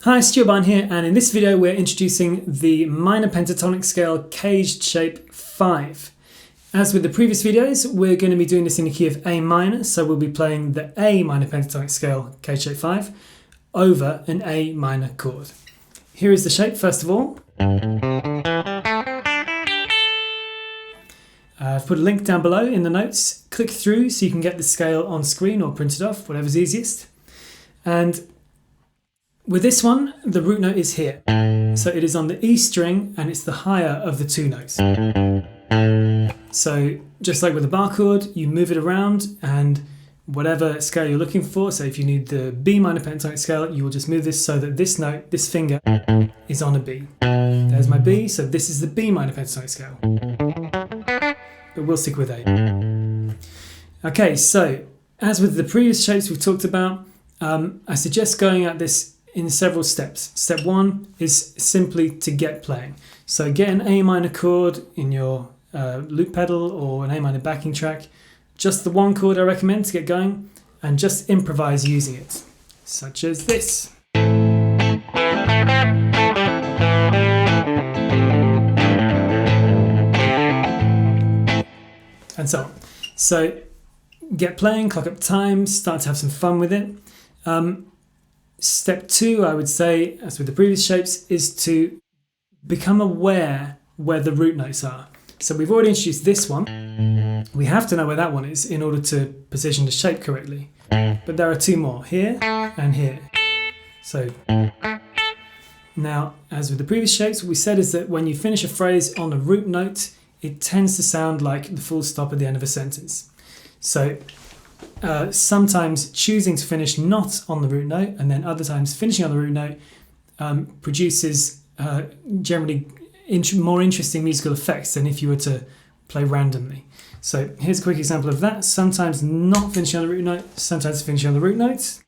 Hi, Stuart Bahn here, and in this video we're introducing the minor pentatonic scale CAGED shape 5. As with the previous videos, we're going to be doing this in the key of A minor, so we'll be playing the A minor pentatonic scale CAGED shape 5 over an A minor chord. Here is the shape first of all. I've put a link down below in the notes. Click through so you can get the scale on screen or print it off, whatever's easiest. And with this one, the root note is here. So it is on the E string and it's the higher of the two notes. So just like with the bar chord, you move it around and whatever scale you're looking for, so if you need the B minor pentatonic scale, you will just move this so that this note, this finger, is on a B. There's my B, so this is the B minor pentatonic scale. But we'll stick with A. Okay, so as with the previous shapes we've talked about, I suggest going at this in several steps. Step one is simply to get playing. So get an A minor chord in your loop pedal or an A minor backing track. Just the one chord I recommend to get going, and just improvise using it, such as this. And so on. So get playing, clock up time, start to have some fun with it. Step two, I would say, as with the previous shapes, is to become aware where the root notes are. So we've already introduced this one. We have to know where that one is in order to position the shape correctly. But there are two more, here and here. So now, as with the previous shapes, what we said is that when you finish a phrase on a root note, it tends to sound like the full stop at the end of a sentence. So sometimes choosing to finish not on the root note and then other times finishing on the root note produces generally more interesting musical effects than if you were to play randomly. So here's a quick example of that. Sometimes not finishing on the root note, sometimes finishing on the root note.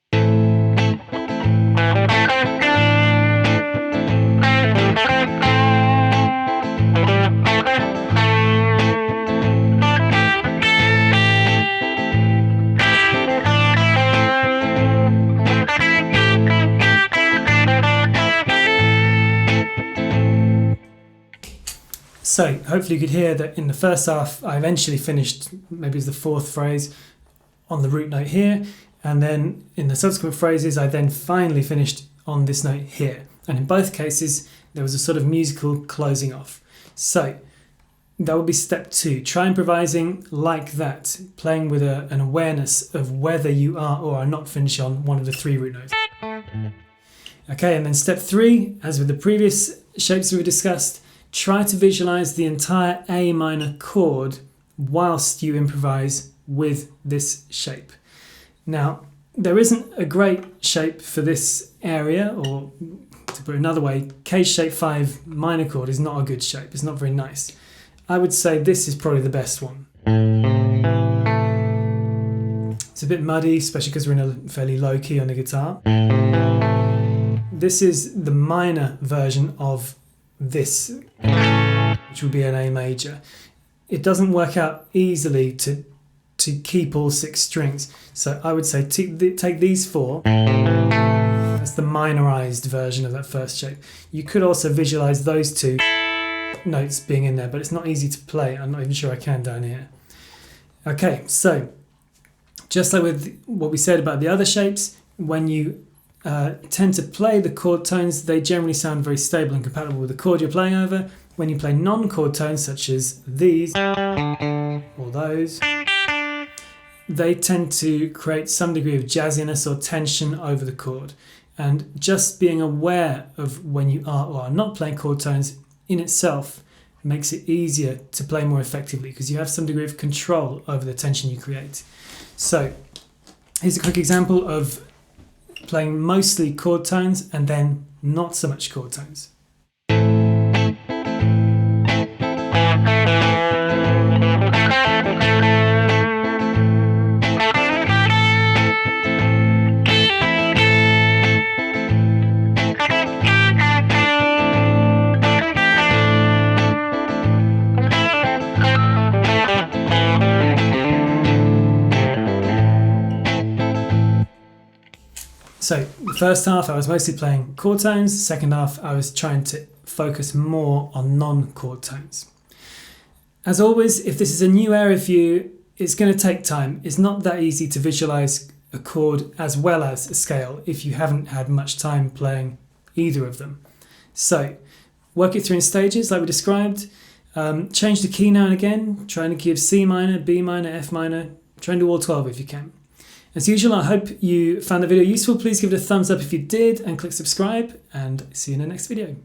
So hopefully you could hear that in the first half I eventually finished, maybe it's the fourth phrase, on the root note here, and then in the subsequent phrases I then finally finished on this note here. And in both cases there was a sort of musical closing off. So that would be step two. Try improvising like that, playing with an awareness of whether you are or are not finished on one of the three root notes. Okay, and then step three, as with the previous shapes that we discussed, try to visualize the entire A minor chord whilst you improvise with this shape. Now, there isn't a great shape for this area, or to put it another way, CAGED shape 5 minor chord is not a good shape. It's not very nice. I would say this is probably the best one. It's a bit muddy, especially because we're in a fairly low key on the guitar. This is the minor version of this, which would be an A major. It doesn't work out easily to keep all six strings, so I would say take these four. That's the minorized version of that first shape. You could also visualize those two notes being in there, but it's not easy to play. I'm not even sure I can down here. Okay, so just like with what we said about the other shapes, when you tend to play the chord tones, they generally sound very stable and compatible with the chord you're playing over. When you play non-chord tones such as these or those, they tend to create some degree of jazziness or tension over the chord. And just being aware of when you are or are not playing chord tones in itself makes it easier to play more effectively because you have some degree of control over the tension you create. So here's a quick example of playing mostly chord tones and then not so much chord tones. So the first half I was mostly playing chord tones, the second half I was trying to focus more on non-chord tones. As always, if this is a new area for you, it's going to take time. It's not that easy to visualize a chord as well as a scale if you haven't had much time playing either of them. So work it through in stages like we described. Change the key now and again. Try the key of C minor, B minor, F minor. Try and do all 12 if you can. As usual, I hope you found the video useful. Please give it a thumbs up if you did and click subscribe, and see you in the next video.